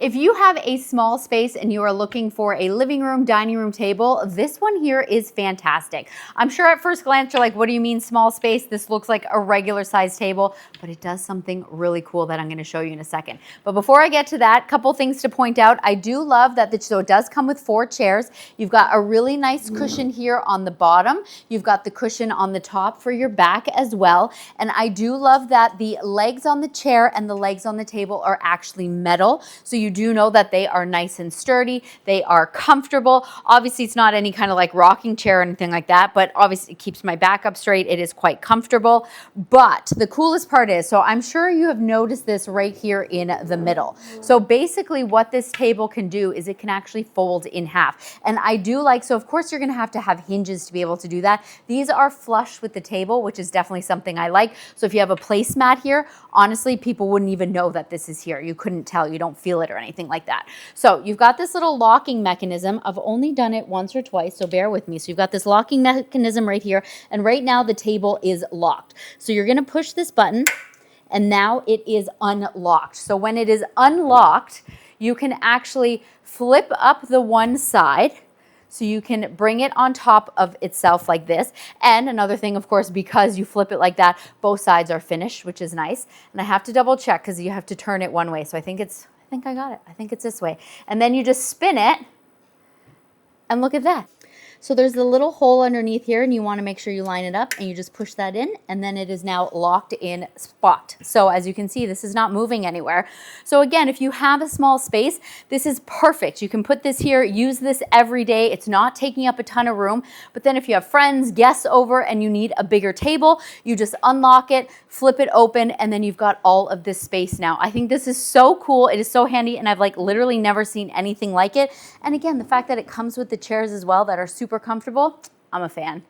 If you have a small space and you are looking for a living room, dining room table, this one here is fantastic. I'm sure at first glance you're like, what do you mean small space? This looks like a regular size table, but it does something really cool that I'm gonna show you in a second. But before I get to that, couple things to point out. I do love that, so it does come with 4 chairs. You've got a really nice cushion here on the bottom. You've got the cushion on the top for your back as well. And I do love that the legs on the chair and the legs on the table are actually metal. So you do know that they are nice and sturdy. They are comfortable. Obviously, it's not any kind of like rocking chair or anything like that, but obviously it keeps my back up straight. It is quite comfortable. But the coolest part is, so I'm sure you have noticed this right here in the middle. So basically what this table can do is it can actually fold in half. And I do like, so of course you're gonna have to have hinges to be able to do that. These are flush with the table, which is definitely something I like. So if you have a placemat here, honestly, people wouldn't even know that this is here. You couldn't tell, you don't feel it or anything like that. So you've got this little locking mechanism. I've only done it once or twice, so bear with me. So you've got this locking mechanism right here, and right now the table is locked. So you're gonna push this button, and now it is unlocked. So when it is unlocked, you can actually flip up the one side, so you can bring it on top of itself like this. And another thing, of course, because you flip it like that, both sides are finished, which is nice. And I have to double check because you have to turn it one way. So I think I got it. I think it's this way. And then you just spin it and look at that. So there's the little hole underneath here, and you want to make sure you line it up, and you just push that in, and then it is now locked in spot. So as you can see, this is not moving anywhere. So again, if you have a small space, this is perfect. You can put this here, use this every day. It's not taking up a ton of room. But then if you have friends, guests over, and you need a bigger table, you just unlock it, flip it open, and then you've got all of this space now. I think this is so cool. It is so handy, and I've like literally never seen anything like it. And again, the fact that it comes with the chairs as well that are super comfortable, I'm a fan.